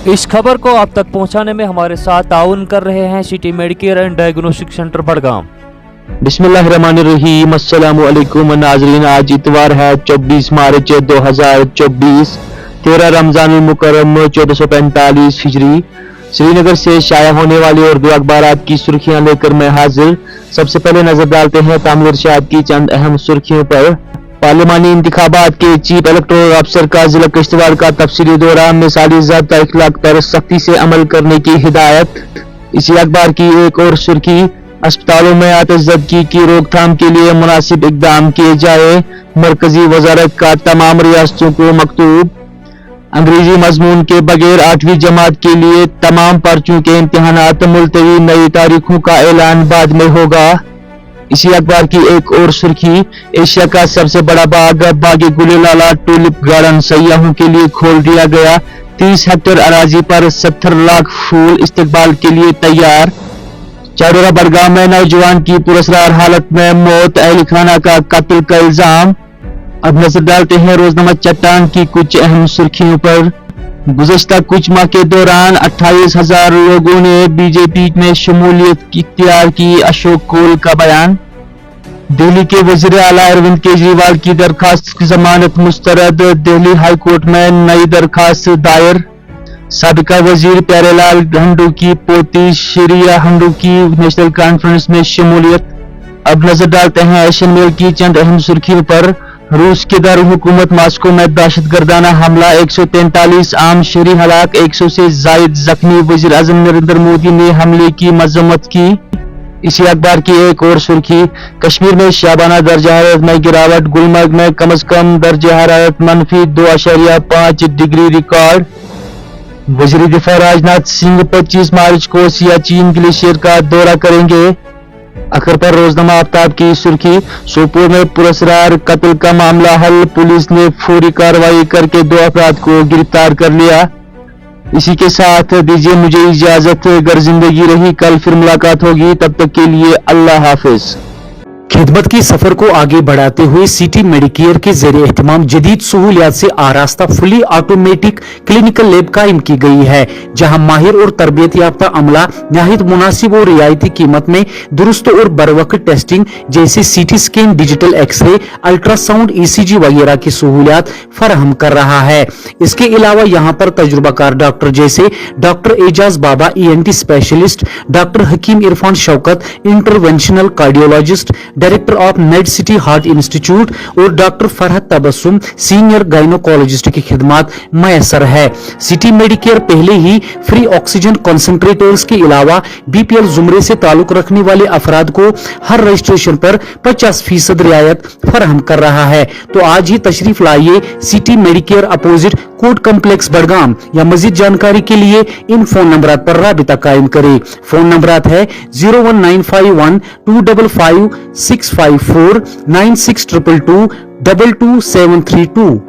इस खबर को आप तक पहुंचाने में हमारे साथ ताउन कर रहे हैं city Medicare and diagnostic centre Budgam. बिस्मिल्लाहिर्रहमानिर्रहीम। अस्सलामु अलैकुम नाज़रीन, आज इतवार है 24 मार्च 2024, 13 रमजान मुकर्रम 1445 हिजरी। श्रीनगर से शाया होने वाली उर्दू अखबारात की सुर्खियां लेकर मैं हाजिर। सबसे पहले नजर डालते हैं तामिल इरशाद की चंद अहम सुर्खियों पर। पार्लिमानी इंतखाबात के चीफ इलेक्टोरल अफसर का जिला किश्तवाड़ का तफसीली दौरा, मिसाली ज़ाब्ता इखलाक पर सख्ती से अमल करने की हिदायत। इसी अखबार की एक और सुर्खी, अस्पतालों में आतिशज़दगी की रोकथाम के लिए मुनासिब इकदाम किए जाए, मरकजी वजारत का तमाम रियासतों को मकतूब। अंग्रेजी मजमून के बगैर 8वीं जमात के लिए तमाम पर्चों के इम्तिहानात मुलतवी, नई तारीखों का ऐलान बाद में होगा। इसी अखबार की एक और सुर्खी, एशिया का सबसे बड़ा बाग बागे गुलेलाला टूलिप गार्डन सयाहों के लिए खोल दिया गया। 30 हेक्टेयर अराजी पर 70 लाख फूल इस्तेकबाल के लिए तैयार। चारोरा बड़गाम में नौजवान की पुरस्कार हालत में मौत, अहल खाना का कत्ल का इल्जाम। अब नजर डालते हैं रोजनामा चट्टान की कुछ अहम सुर्खियों पर। गुज़श्ता कुछ माह के दौरान 28,000 लोगों ने बीजेपी में शमूलियत इख्तियार की, अशोक कोल का बयान। दिल्ली के वज़ीर आला अरविंद केजरीवाल की दरखास्त की जमानत मुस्तरद, दिल्ली हाई कोर्ट में नई दरखास्त दायर। साबिका वजीर प्यारेलाल हंडू की पोती शरिया हंडू की नेशनल कॉन्फ्रेंस में शमूलियत। अब नजर डालते हैं एशियन मेल की चंद अहम सुर्खियों पर। रूस के दारुल हुकूमत मास्को में दहशतगर्दाना हमला, 143 आम शहरी हलाक, 100 से जायद जख्मी। वजीर आजम नरेंद्र मोदी ने हमले की मजम्मत की। इसी अखबार की एक और सुर्खी, कश्मीर में शाबाना दर्जा हरारत में गिरावट, गुलमर्ग में कम से कम दर्जा हरारत -2.5 डिग्री रिकॉर्ड। वज़ीर दिफा राजनाथ सिंह 25 मार्च को सियाचिन ग्लेशियर का दौरा करेंगे। आखिर पर रोजनामा आफ्ताब की सुर्खी, सोपोर में पुरस्कार कत्ल का मामला हल, पुलिस ने फौरी कार्रवाई करके 2 अफराद को गिरफ्तार कर लिया। इसी के साथ दीजिए मुझे इजाजत, अगर जिंदगी रही कल फिर मुलाकात होगी, तब तक के लिए अल्लाह हाफिज। खिदमत की सफर को आगे बढ़ाते हुए सिटी मेडिकेयर के ज़रिए एहतमाम जदीद सहूलियात से आरास्ता फुली ऑटोमेटिक क्लिनिकल लैब कायम की गई है, जहां माहिर और तरबियत याफ्ता अमला निहायत मुनासिब और रियायती कीमत में दुरुस्त और बरवक्त टेस्टिंग जैसे CT scan, digital x-ray, ultrasound, ECG वगैरह की सहूलियात फराहम कर रहा है। इसके अलावा यहाँ पर तजुर्बाकार डॉक्टर जैसे doctor Ejaz Baba ENT specialist, doctor Hakeem Irfan Shaukat interventional cardiologist, director of Med City heart institute और doctor Farhat Tabassum senior gynaecologist की खिदमत मैसर है। सिटी मेडिकेयर पहले ही फ्री ऑक्सीजन कॉन्सेंट्रेटर्स के अलावा BPL जुमरे से ताल्लुक रखने वाले अफराद को हर रजिस्ट्रेशन पर 50% रियायत फराहम कर रहा है। तो आज ही तशरीफ लाइए city Medicare opposite court complex Budgam, या मजीद जानकारी के लिए इन फोन नंबर पर राबिता कायम करें। फोन नंबर है 01951 255 654 9622 22732।